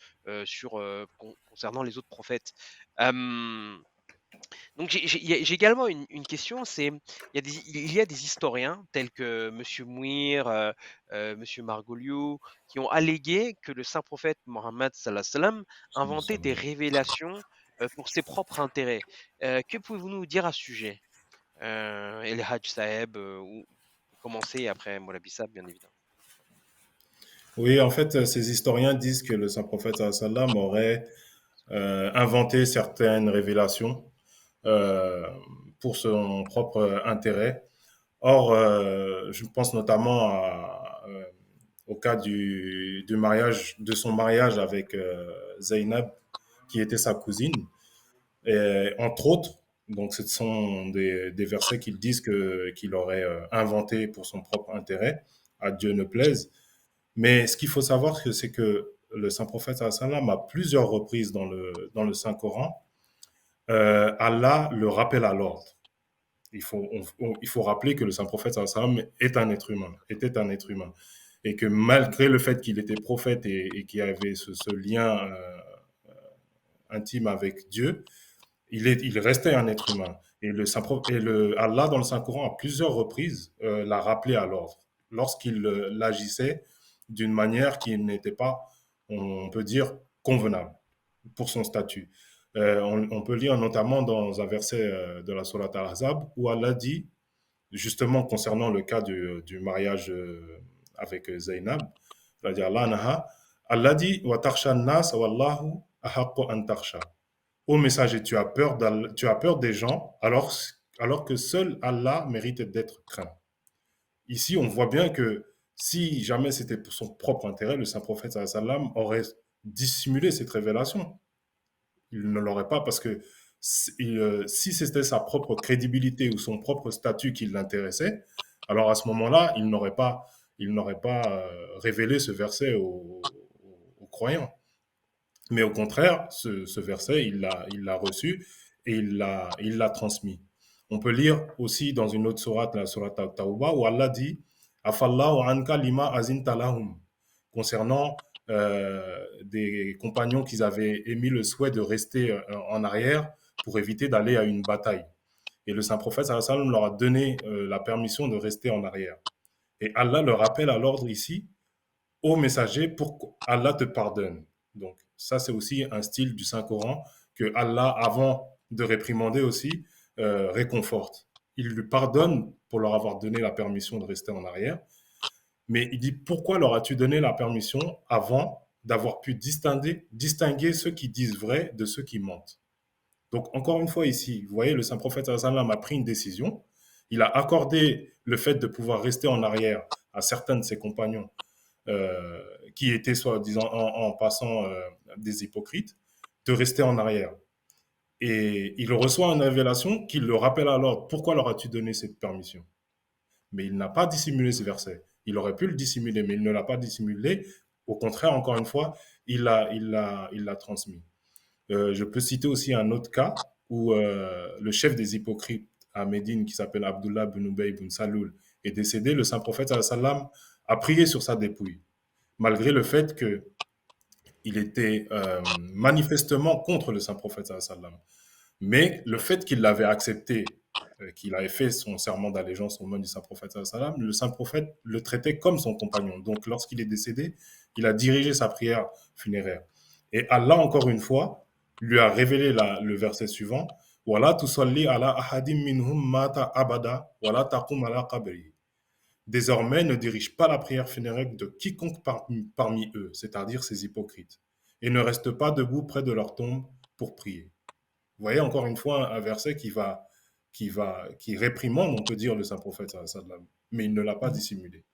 concernant les autres prophètes. Euh, donc j'ai également une question, c'est il y a des historiens tels que Monsieur Mouir, Monsieur Margoliouth, qui ont allégué que le saint prophète Mohammed sallallahu alayhi wa sallam inventait des révélations pour ses propres intérêts. Que pouvez-vous nous dire à ce sujet? El Hajj Saheb, ou commencer après Moulay Bissab, bien évidemment. Oui, en fait, ces historiens disent que le saint prophète sallam aurait inventé certaines révélations euh, pour son propre intérêt. Or, je pense notamment au cas du mariage, de son mariage avec Zainab, qui était sa cousine. Et, entre autres, donc ce sont des versets qu'ils disent qu'il aurait inventé pour son propre intérêt, à Dieu ne plaise. Mais ce qu'il faut savoir, c'est que le saint prophète sallam à plusieurs reprises dans le Saint Coran, Allah le rappelle à l'ordre. Il faut rappeler que le saint prophète sallam est un être humain, était un être humain. Et que malgré le fait qu'il était prophète et qu'il avait ce lien intime avec Dieu, il restait un être humain. Et Allah, dans le Saint-Coran, à plusieurs reprises, l'a rappelé à l'ordre, lorsqu'il agissait d'une manière qui n'était pas, on peut dire, convenable pour son statut. On peut lire notamment dans un verset de la Sourate Al-Ahzab où Allah dit, justement concernant le cas du mariage avec Zainab, c'est-à-dire Allah dit « Wa tarsha nas wallahu ahaqqu an tarsha » Ô messager, tu as peur des gens alors que seul Allah mérite d'être craint. Ici, on voit bien que si jamais c'était pour son propre intérêt, le saint prophète sallam aurait dissimulé cette révélation. Il ne l'aurait pas parce que si c'était sa propre crédibilité ou son propre statut qui l'intéressait, alors à ce moment-là, il n'aurait pas révélé ce verset aux croyants. Mais au contraire, ce verset, il l'a reçu et il l'a transmis. On peut lire aussi dans une autre sourate, la sourate At-Tawbah, où Allah dit Afallahu anka lima azinta lahum, concernant des compagnons qui avaient émis le souhait de rester en arrière pour éviter d'aller à une bataille. Et le saint prophète sallallahu alayhi wa sallam leur a donné la permission de rester en arrière. Et Allah leur rappelle à l'ordre ici, ô messager, pour Allah te pardonne. Donc ça, c'est aussi un style du Saint-Coran que Allah, avant de réprimander aussi, réconforte. Il lui pardonne pour leur avoir donné la permission de rester en arrière. Mais il dit, pourquoi leur as-tu donné la permission avant d'avoir pu distinguer ceux qui disent vrai de ceux qui mentent? Donc, encore une fois ici, vous voyez, le saint prophète sallallahu alayhi wa sallam a pris une décision. Il a accordé le fait de pouvoir rester en arrière à certains de ses compagnons qui étaient soi-disant en passant des hypocrites, de rester en arrière. Et il reçoit une révélation qui le rappelle à l'ordre. Pourquoi leur as-tu donné cette permission? Mais il n'a pas dissimulé ce verset. Il aurait pu le dissimuler, mais il ne l'a pas dissimulé. Au contraire, encore une fois, il l'a transmis. Je peux citer aussi un autre cas où le chef des hypocrites à Médine, qui s'appelle Abdullah bin Ubay bin Saloul, est décédé. Le saint prophète sallam a prié sur sa dépouille, malgré le fait qu'il était manifestement contre le saint prophète sallam. Mais le fait qu'il l'avait accepté, qu'il avait fait son serment d'allégeance au nom du saint prophète sallam, le saint prophète le traitait comme son compagnon. Donc lorsqu'il est décédé, il a dirigé sa prière funéraire. Et Allah, encore une fois, lui a révélé le verset suivant, « Wala tusalli ala ahadim minhum mata abada, wala taqum ala qabri » Désormais, ne dirige pas la prière funéraire de quiconque parmi eux, c'est-à-dire ces hypocrites, et ne reste pas debout près de leur tombe pour prier. Vous voyez encore une fois un verset qui réprimande, on peut dire, le saint prophète, mais il ne l'a pas dissimulé.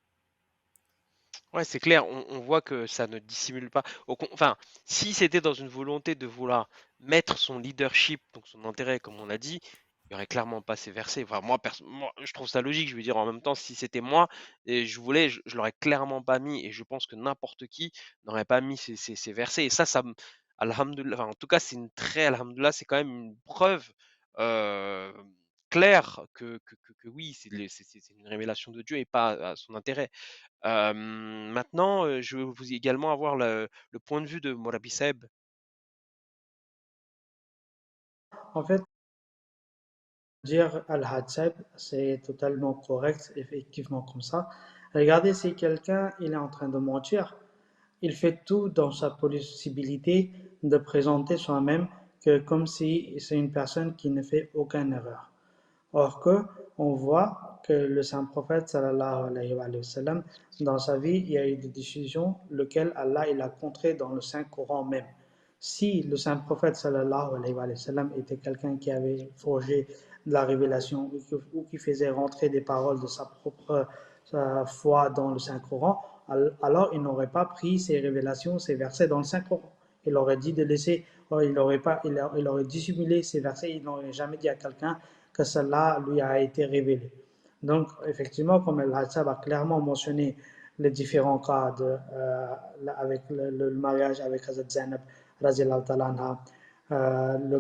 Ouais, c'est clair, on voit que ça ne dissimule pas. Enfin, si c'était dans une volonté de vouloir mettre son leadership, donc son intérêt, comme on l'a dit, il n'y aurait clairement pas ces versets. Enfin, moi, je trouve ça logique. Je veux dire, en même temps, si c'était moi et je voulais, je l'aurais clairement pas mis. Et je pense que n'importe qui n'aurait pas mis ces versets. Et ça alhamdoulilah, enfin, en tout cas, c'est une très, alhamdoulilah, c'est quand même une preuve euh, claire que oui, c'est une révélation de Dieu et pas à son intérêt. Maintenant, je veux vous également avoir le point de vue de Morabi Saeb. En fait, dire Al-Hadsab, c'est totalement correct, effectivement comme ça. Regardez, si quelqu'un il est en train de mentir, il fait tout dans sa possibilité de présenter soi-même que comme si c'est une personne qui ne fait aucune erreur. Or que on voit que le saint prophète sallallahu alayhi wa sallam, dans sa vie, il y a eu des décisions lesquelles Allah il a contrées dans le Saint Coran même. Si le saint prophète sallallahu alayhi wa sallam était quelqu'un qui avait forgé de la révélation ou qui faisait rentrer des paroles de sa propre foi dans le Saint Coran, alors il n'aurait pas pris ces révélations, ces versets dans le Saint Coran. Il aurait dit de laisser, il aurait dissimulé ces versets, il n'aurait jamais dit à quelqu'un que cela lui a été révélé. Donc, effectivement, comme Al-Hassab a clairement mentionné les différents cas avec le mariage avec Hazrat Zainab, le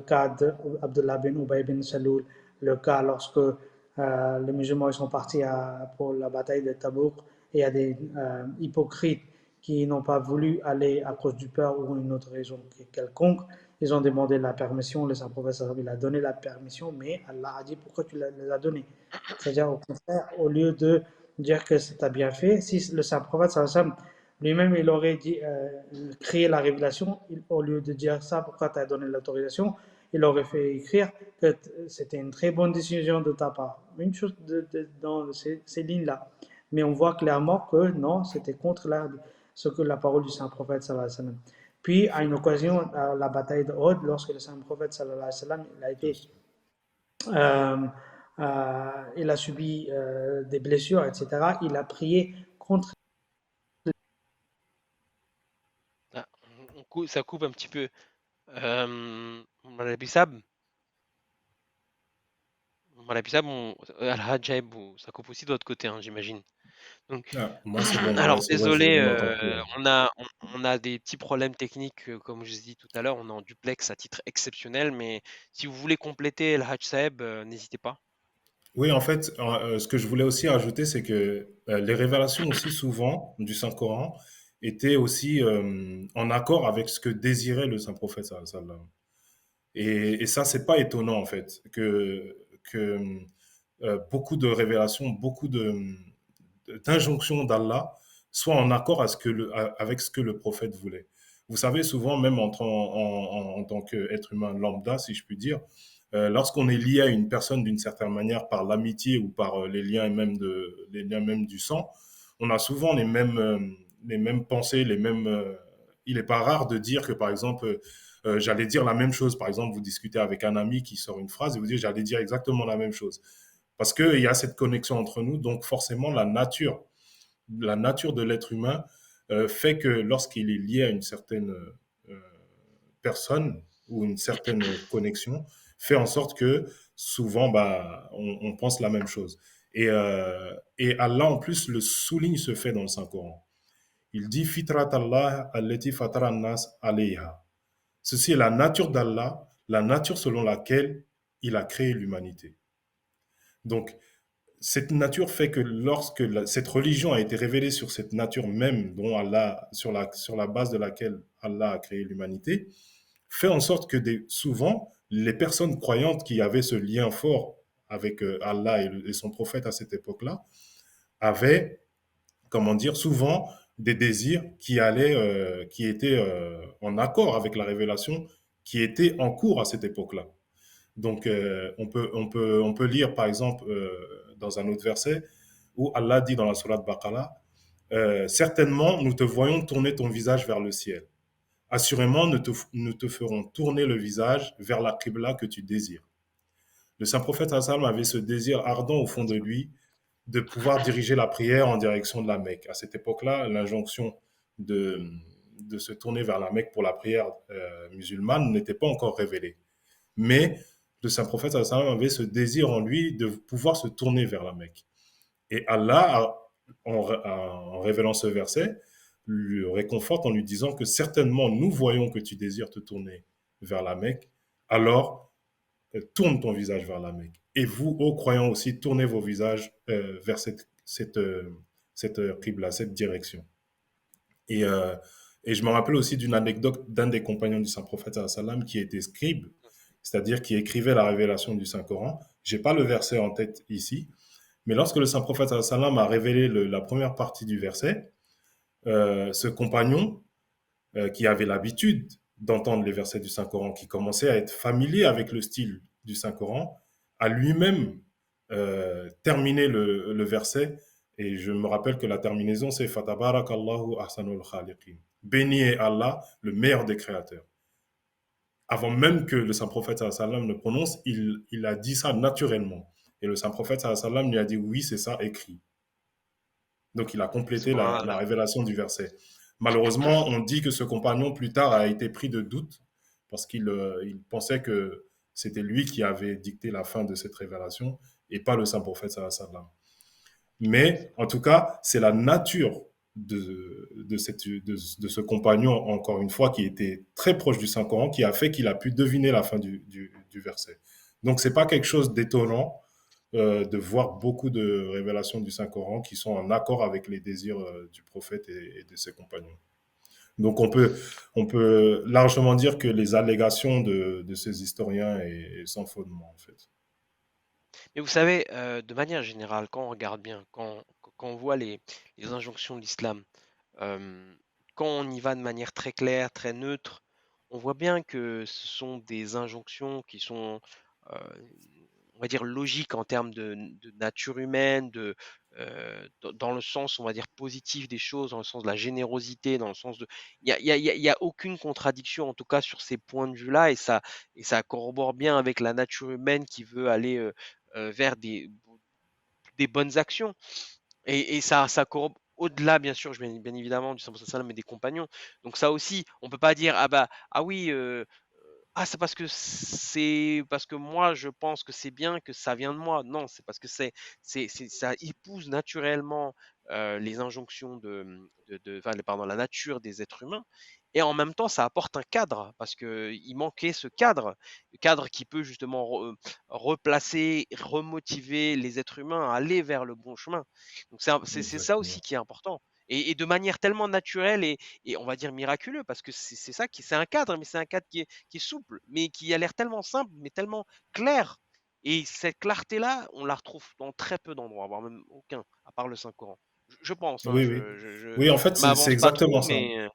cas d'Abdullah bin Ubay bin Saloul, le cas lorsque les musulmans sont partis pour la bataille de Tabouk, et il y a des hypocrites qui n'ont pas voulu aller à cause du peur ou une autre raison quelconque. Ils ont demandé la permission, le saint prophète il a donné la permission, mais Allah a dit pourquoi tu les as donné. C'est-à-dire au contraire, au lieu de dire que tu as bien fait, si le saint prophète lui-même il aurait dit, créé la révélation, au lieu de dire ça, pourquoi tu as donné l'autorisation, il aurait fait écrire que c'était une très bonne décision de ta part. Une chose dans ces lignes-là. Mais on voit clairement que non, c'était contre ce que la parole du saint prophète sallallahu alayhi wa sallam. Puis, à une occasion, à la bataille de Uhud, lorsque le saint prophète sallallahu alayhi wa sallam, il a subi des blessures, etc., il a prié contre. Ça coupe un petit peu. Malabissab, Al-Hajjab, ça coupe aussi de l'autre côté, hein, j'imagine. Donc, moi, c'est bon, alors c'est désolé, vrai, on a des petits problèmes techniques, comme je vous ai dit tout à l'heure, on est en duplex à titre exceptionnel, mais si vous voulez compléter El Hajj Saeb, n'hésitez pas. Oui, en fait, ce que je voulais aussi ajouter, c'est que les révélations aussi souvent du Saint-Coran, était aussi en accord avec ce que désirait le saint prophète sallallahu alayhi wa sallam. Et ça, c'est pas étonnant en fait que beaucoup de révélations, beaucoup d'injonctions d'Allah soient en accord avec ce que le prophète voulait. Vous savez, souvent, même en tant qu'être humain lambda, si je puis dire, lorsqu'on est lié à une personne d'une certaine manière par l'amitié ou par les liens même du sang, on a souvent les mêmes pensées, il n'est pas rare de dire que, par exemple, j'allais dire la même chose. Par exemple, vous discutez avec un ami qui sort une phrase et vous dites j'allais dire exactement la même chose. Parce qu'il y a cette connexion entre nous, donc forcément la nature de l'être humain fait que lorsqu'il est lié à une certaine personne ou une certaine connexion, fait en sorte que souvent bah, on pense la même chose. Et Allah en plus le souligne ce fait dans le Saint-Coran. Il dit Fitrat Allah allati fatara nas alayha. Ceci est la nature d'Allah, la nature selon laquelle il a créé l'humanité. Donc, cette nature fait que lorsque cette religion a été révélée sur cette nature même dont Allah, sur la base de laquelle Allah a créé l'humanité, fait en sorte que souvent, les personnes croyantes qui avaient ce lien fort avec Allah et son prophète à cette époque-là, avaient, comment dire, souvent des désirs qui étaient en accord avec la révélation qui était en cours à cette époque-là. Donc, on peut lire, par exemple, dans un autre verset, où Allah dit dans la sourate Baqarah, certainement, nous te voyons tourner ton visage vers le ciel. Assurément, nous te ferons tourner le visage vers la Qibla que tu désires. Le saint prophète sallam avait ce désir ardent au fond de lui de pouvoir diriger la prière en direction de la Mecque. À cette époque-là, l'injonction de se tourner vers la Mecque pour la prière musulmane n'était pas encore révélée. Mais le saint prophète sallam avait ce désir en lui de pouvoir se tourner vers la Mecque. Et Allah, en révélant ce verset, le réconforte en lui disant que certainement nous voyons que tu désires te tourner vers la Mecque, alors tourne ton visage vers la Mecque. Et vous, ô croyants aussi, tournez vos visages vers cette qibla, cette direction. Et je me rappelle aussi d'une anecdote d'un des compagnons du Saint-Prophète sallam qui était scribe, c'est-à-dire qui écrivait la révélation du Saint-Coran. Je n'ai pas le verset en tête ici, mais lorsque le Saint-Prophète sallam a révélé la première partie du verset, ce compagnon qui avait l'habitude d'entendre les versets du Saint-Coran, qui commençait à être familier avec le style du Saint-Coran, a lui-même terminé le verset. Et je me rappelle que la terminaison, c'est Fatabarakallahu ahsanul khaliqin. Béni est Allah, le meilleur des créateurs. Avant même que le Saint-Prophète sallam le prononce, il a dit ça naturellement. Et le Saint-Prophète sallam lui a dit oui, c'est ça écrit. Donc il a complété la révélation du verset. Malheureusement, on dit que ce compagnon plus tard a été pris de doute parce qu'il pensait que c'était lui qui avait dicté la fin de cette révélation et pas le saint prophète sallallahu alayhi wa sallam. Mais en tout cas, c'est la nature de ce compagnon, encore une fois, qui était très proche du Saint-Coran, qui a fait qu'il a pu deviner la fin du verset. Donc, c'est pas quelque chose d'étonnant de voir beaucoup de révélations du Saint-Coran qui sont en accord avec les désirs du prophète et de ses compagnons. Donc, on peut largement dire que les allégations de ces historiens est sans fondement, en fait. Mais vous savez, de manière générale, quand on regarde bien, quand on voit les injonctions de l'islam, quand on y va de manière très claire, très neutre, on voit bien que ce sont des injonctions qui sont, on va dire, logiques en termes de nature humaine, dans le sens, on va dire, positif des choses, dans le sens de la générosité, dans le sens de... Il y a aucune contradiction, en tout cas, sur ces points de vue-là, et ça corrobore bien avec la nature humaine qui veut aller vers des bonnes actions. Et ça corrobore au-delà, bien sûr, bien évidemment, du Saint mais des compagnons. Donc ça aussi, on peut pas dire, ah oui, c'est parce que moi je pense que c'est bien, que ça vient de moi. Non, c'est parce que ça épouse naturellement les injonctions pardon, la nature des êtres humains. Et en même temps, ça apporte un cadre, parce qu'il manquait ce cadre, le cadre qui peut justement replacer, remotiver les êtres humains à aller vers le bon chemin. Donc c'est ça aussi qui est important. et de manière tellement naturelle et on va dire miraculeuse, parce que c'est ça qui, c'est un cadre, mais c'est un cadre qui est souple, mais qui a l'air tellement simple, mais tellement clair. Et cette clarté-là, on la retrouve dans très peu d'endroits, voire même aucun, à part le Saint-Coran. Je pense, hein, Oui, oui. Oui, en fait, je c'est m'avance pas trop, exactement ça. mais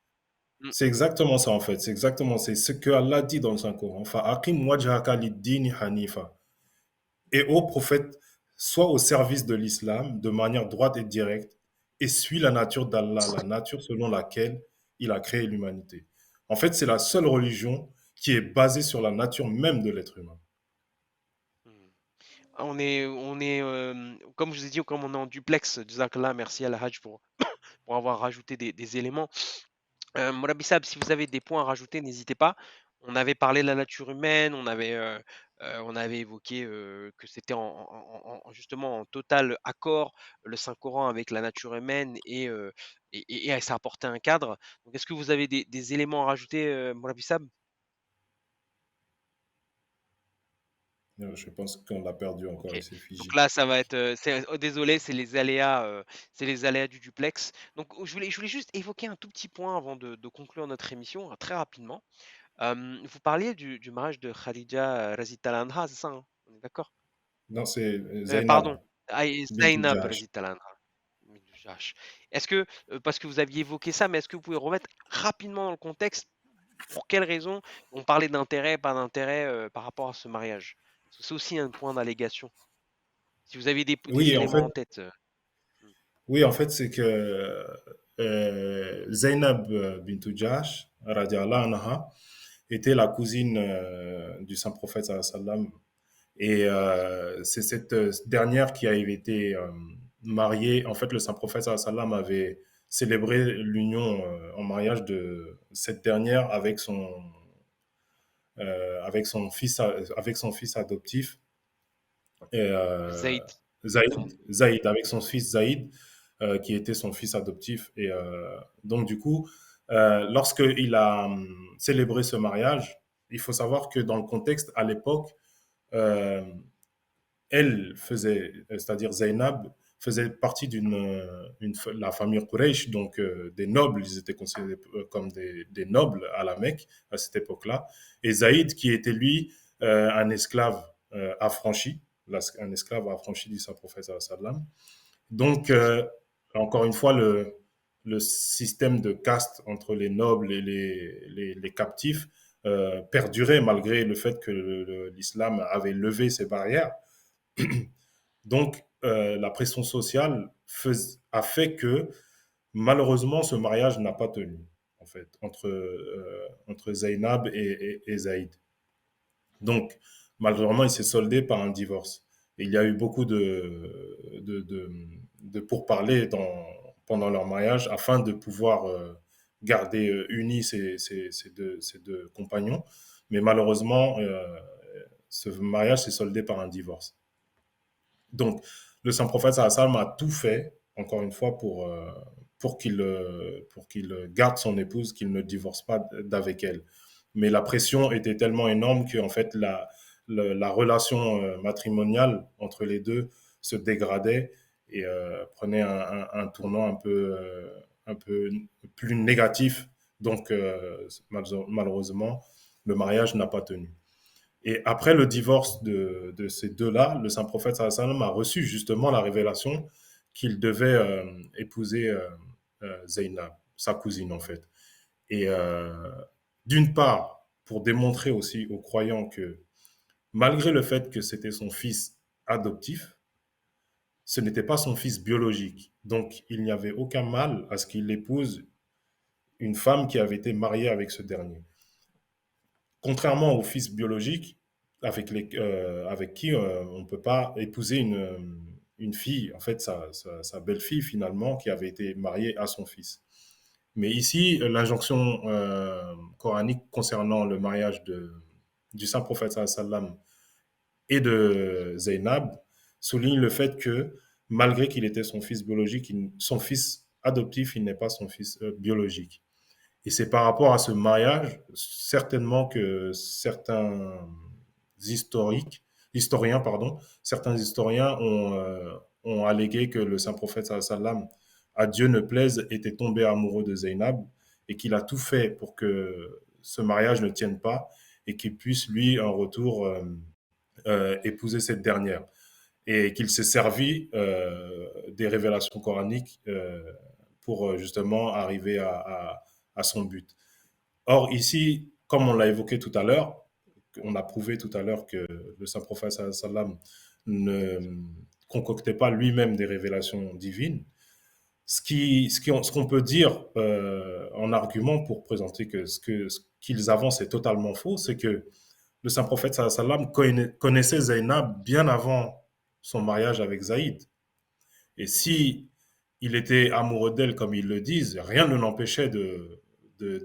mm, C'est exactement ça, en fait. C'est exactement, c'est ce que Allah dit dans le Saint-Coran. Fa'aqim wajhaka lid-dini hanifa. Et ô prophète, sois au service de l'islam de manière droite et directe et suis la nature d'Allah, la nature selon laquelle il a créé l'humanité. En fait, c'est la seule religion qui est basée sur la nature même de l'être humain. mm. Comme je vous ai dit, comme on est en duplex, Jazakallah, merci à la Hajj pour avoir rajouté des éléments. Morabissab, si vous avez des points à rajouter, n'hésitez pas. On avait parlé de la nature humaine, on avait évoqué que c'était justement en total accord le Saint-Coran avec la nature humaine et ça apportait un cadre. Donc, est-ce que vous avez des éléments à rajouter, Morabissab? Je pense qu'on l'a perdu encore, Ok. il s'est figé. Donc là, ça va être. Oh, désolé, c'est les aléas du duplex. Donc, je voulais juste évoquer un tout petit point avant de conclure notre émission, très rapidement. Vous parliez du mariage de Khadija Razit Al Anha, c'est ça, hein? On est d'accord? Non, c'est Pardon, Zainab bintou Zainab Jahsh. Razit Al Anha. Bint Jahsh. Est-ce que, parce que vous aviez évoqué ça, mais est-ce que vous pouvez remettre rapidement dans le contexte pour quelles raisons on parlait d'intérêt, pas d'intérêt par rapport à ce mariage? Parce que c'est aussi un point d'allégation. Si vous avez des Oui, en éléments fait, en tête. oui, en fait, c'est que Zainab bintou Jahsh, radiallahu anha, était la cousine du saint prophète sallallahu alayhi wa sallam. Et c'est cette dernière qui a été mariée. En fait, le saint prophète sallallahu alayhi wa sallam avait célébré l'union en mariage de cette dernière avec son fils adoptif, Zaid. Zaïd, avec son fils Zaïd, qui était son fils adoptif. Et donc, du coup, lorsqu'il a célébré ce mariage, il faut savoir que dans le contexte, à l'époque, euh, elle faisait, c'est-à-dire Zainab, faisait partie la famille Quraysh, donc des nobles, ils étaient considérés comme des nobles à la Mecque à cette époque-là. Et Zaïd, qui était lui un esclave affranchi, un esclave affranchi du Saint-Prophète sallam. Donc, encore une fois, le système de caste entre les nobles et les captifs perdurait malgré le fait que l'islam avait levé ses barrières. Donc, la pression sociale a fait que, malheureusement, ce mariage n'a pas tenu, en fait, entre Zainab et Zaïd. Donc, malheureusement, il s'est soldé par un divorce. Et il y a eu beaucoup de pourparlers pendant leur mariage afin de pouvoir garder unis ces deux compagnons. Mais malheureusement, ce mariage s'est soldé par un divorce. Donc, le saint prophète sallam a tout fait, encore une fois, pour qu'il garde son épouse, qu'il ne divorce pas d'avec elle. Mais la pression était tellement énorme que, en fait, la relation matrimoniale entre les deux se dégradait et prenait un tournant un peu plus négatif. Donc, malheureusement, le mariage n'a pas tenu. Et après le divorce de ces deux-là, le saint prophète sallallahu alayhi wa sallam a reçu justement la révélation qu'il devait épouser Zainab, sa cousine en fait. Et d'une part, pour démontrer aussi aux croyants que malgré le fait que c'était son fils adoptif, ce n'était pas son fils biologique. Donc il n'y avait aucun mal à ce qu'il épouse une femme qui avait été mariée avec ce dernier. Contrairement au fils biologique, avec qui on ne peut pas épouser une fille, en fait, sa belle-fille finalement, qui avait été mariée à son fils. Mais ici, l'injonction coranique concernant le mariage du saint prophète sallam et de Zainab souligne le fait que malgré qu'il était son fils biologique, son fils adoptif, il n'est pas son fils biologique. Et c'est par rapport à ce mariage, certainement que certains historiens ont allégué que le saint prophète sallam à Dieu ne plaise, était tombé amoureux de Zainab et qu'il a tout fait pour que ce mariage ne tienne pas et qu'il puisse, lui, en retour, épouser cette dernière. Et qu'il s'est servi des révélations coraniques pour justement arriver à son but. Or, ici, comme on l'a évoqué tout à l'heure, on a prouvé tout à l'heure que le saint prophète sallam ne concoctait pas lui-même des révélations divines. Ce qu'on peut dire en argument pour présenter que ce qu'ils avancent est totalement faux, c'est que le saint prophète sallam connaissait Zainab bien avant son mariage avec Zaïd. Et si il était amoureux d'elle, comme ils le disent, rien ne l'empêchait de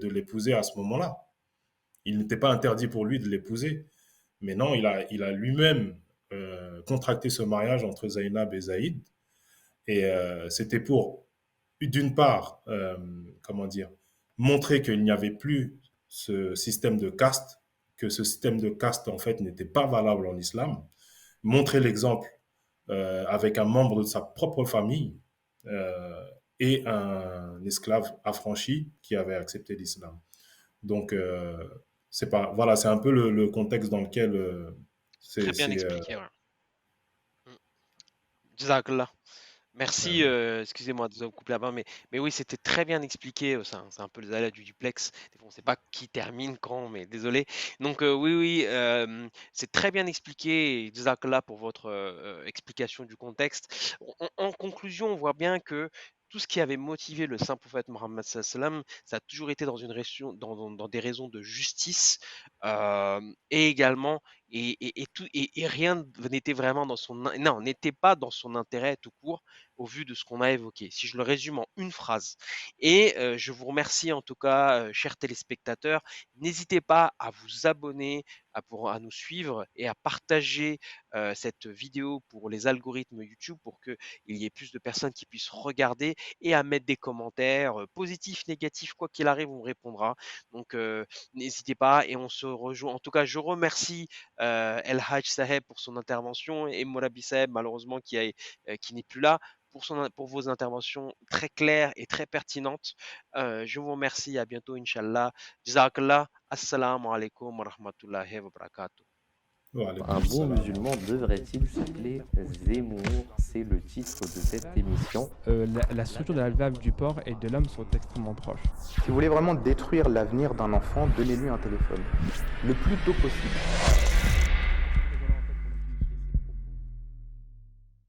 l'épouser à ce moment-là. Il n'était pas interdit pour lui de l'épouser. Mais non, il a lui-même contracté ce mariage entre Zainab et Zaïd. Et c'était pour, d'une part, comment dire, montrer qu'il n'y avait plus ce système de caste, que ce système de caste, en fait, n'était pas valable en islam. Montrer l'exemple avec un membre de sa propre famille et un esclave affranchi qui avait accepté l'islam. Donc, c'est pas, voilà, c'est un peu le contexte dans lequel Très bien expliqué, ouais. Jazakallah. Merci, excusez-moi de vous couper la main, mais oui, c'était très bien expliqué. C'est un peu les aléas du duplex. Des fois, on ne sait pas qui termine quand, mais désolé. Donc, oui, c'est très bien expliqué. Et Jazakallah pour votre explication du contexte. En conclusion, on voit bien que tout ce qui avait motivé le saint prophète Mohammed sallam, ça a toujours été dans dans des raisons de justice et également et rien n'était vraiment n'était pas dans son intérêt tout court au vu de ce qu'on a évoqué. Si je le résume en une phrase. Et je vous remercie en tout cas, chers téléspectateurs. N'hésitez pas à vous abonner, à nous suivre et à partager cette vidéo pour les algorithmes YouTube pour qu'il y ait plus de personnes qui puissent regarder et à mettre des commentaires positifs, négatifs, quoi qu'il arrive, on répondra. Donc n'hésitez pas et on se rejoint. En tout cas, je remercie El Hajj Saheb pour son intervention et Morabi Saheb malheureusement qui n'est plus là pour vos interventions très claires et très pertinentes. Je vous remercie. À bientôt, Inch'Allah. Jazakallah. Assalamu alaikum wa rahmatullahi wa barakatuh. Un bon musulman devrait-il s'appeler Zemmour? C'est le titre de cette émission. La structure de la valve du porc et de l'homme sont extrêmement proches. Si vous voulez vraiment détruire l'avenir d'un enfant, donnez-lui un téléphone. Le plus tôt possible.